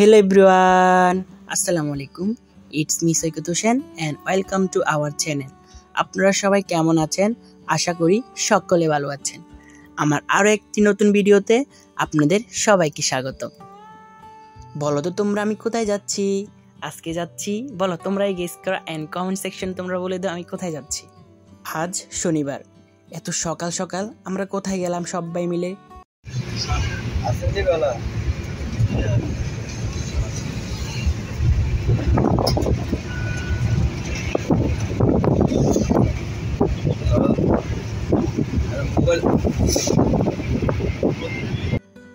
Hello everyone, Assalamu alaikum. It's me Saikat Hossein and welcome to our channel. আপনারা সবাই কেমন আছেন? আশা করি সকলে ভালো আছেন। আমার আরো একটি নতুন ভিডিওতে আপনাদের সবাইকে স্বাগত। বলো তো তোমরা আমি কোথায় যাচ্ছি? আজকে যাচ্ছি, বলো তোমরাই গেস করো এন্ড কমেন্ট সেকশন তোমরা বলে দাও আমি কোথায় যাচ্ছি। আজ শনিবার, এত সকাল সকাল আমরা কোথায় গেলাম সবাই মিলে?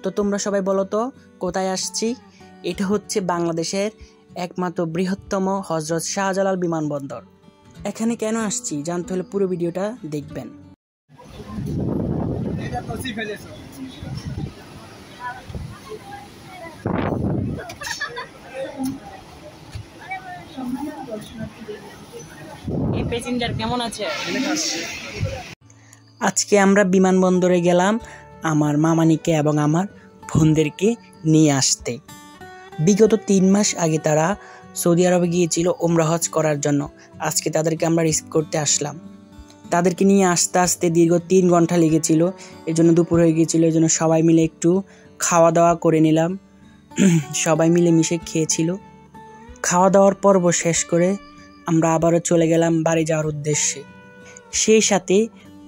তো তোমরা সবাই বলো তো কোথায় আসছি? এটা হচ্ছে বাংলাদেশের একমাত্র বৃহত্তম হযরত শাহজালাল বিমানবন্দর। এখানে কেন আসছি জানতে হলে পুরো ভিডিওটা দেখবেন। এই প্যাসেঞ্জার কেমন আছে? আজকে আমরা বিমানবন্দরে গেলাম আমার মামানিকে এবং আমার বোনদেরকে নিয়ে আসতে। বিগত 3 মাস আগে তারা সৌদি আরবে গিয়েছিল ওমরা হজ করার জন্য। আজকে তাদেরকে আমরা রিসিভ করতে আসলাম। তাদেরকে নিয়ে আসতে আসতে দীর্ঘ 3 ঘন্টা লেগেছিল, এর জন্য দুপুর হয়ে গিয়েছিল। এর জন্য সবাই মিলে একটু খাওয়া দাওয়া করে নিলাম। সবাই মিলে মিশে খেয়েছিল। খাওয়া দাওয়ার পর্ব শেষ করে আমরা আবারও চলে গেলাম বাড়ি যাওয়ার উদ্দেশ্যে। সেই সাথে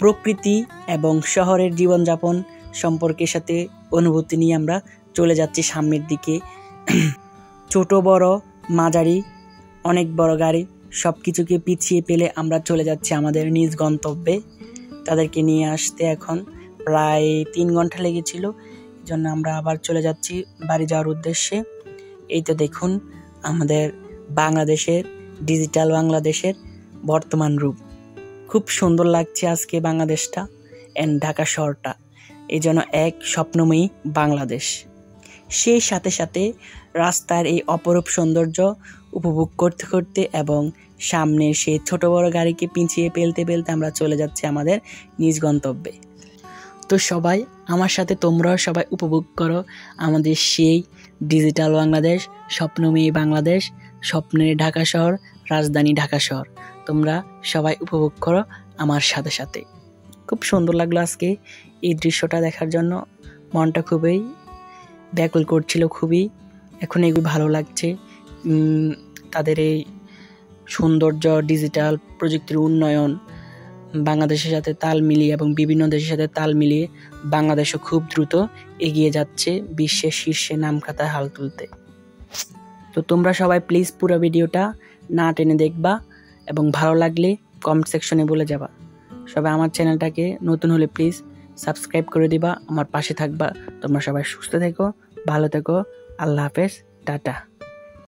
প্রকৃতি এবং শহরের জীবনযাপন সম্পর্কের সাথে অনুভূতি নিয়ে আমরা চলে যাচ্ছি সামনের দিকে। ছোট বড় মাঝারি অনেক বড় গাড়ি সব কিছুকে পিছিয়ে ফেলে আমরা চলে যাচ্ছি আমাদের নিজ গন্তব্যে। তাদেরকে নিয়ে আসতে এখন প্রায় 3 ঘন্টা লেগেছিল, এই জন্য আমরা আবার চলে যাচ্ছি বাড়ি যাওয়ার উদ্দেশ্যে। এই তো দেখুন আমাদের বাংলাদেশের ডিজিটাল বাংলাদেশের বর্তমান রূপ। খুব সুন্দর লাগছে আজকে বাংলাদেশটা এন্ড ঢাকা শহরটা, এই জন্য এক স্বপ্নময়ী বাংলাদেশ। সেই সাথে সাথে রাস্তার এই অপরূপ সৌন্দর্য উপভোগ করতে করতে এবং সামনে সেই ছোট বড় গাড়িকে পিছিয়ে ফেলতে ফেলতে আমরা চলে যাচ্ছি আমাদের নিজ গন্তব্যে। তো সবাই আমার সাথে তোমরাও সবাই উপভোগ করো আমাদের সেই ডিজিটাল বাংলাদেশ, স্বপ্নময়ী বাংলাদেশ, স্বপ্নের ঢাকা শহর, রাজধানী ঢাকা শহর। তোমরা সবাই উপভোগ করো আমার সাথে সাথে। খুব সুন্দর লাগলো আজকে এই দৃশ্যটা দেখার জন্য। মনটা খুবই ব্যাকুল করছিল খুবই। এখন এগুলো ভালো লাগছে। তাদের এই সৌন্দর্য, ডিজিটাল প্রযুক্তির উন্নয়ন বাংলাদেশের সাথে তাল মিলিয়ে এবং বিভিন্ন দেশের সাথে তাল মিলিয়ে বাংলাদেশও খুব দ্রুত এগিয়ে যাচ্ছে বিশ্বের শীর্ষে নাম খাতায় হাল তুলতে। তো তোমরা সবাই প্লিজ পুরো ভিডিওটা না টেনে দেখবা এবং ভালো লাগলে কমেন্ট সেকশনে বলে যাবা। সবাই আমার চ্যানেলটাকে নতুন হলে প্লিজ সাবস্ক্রাইব করে দিবা, আমার পাশে থাকবা। তোমরা সবাই সুস্থ থেকো, ভালো থেকো। আল্লাহ হাফেজ, টাটা।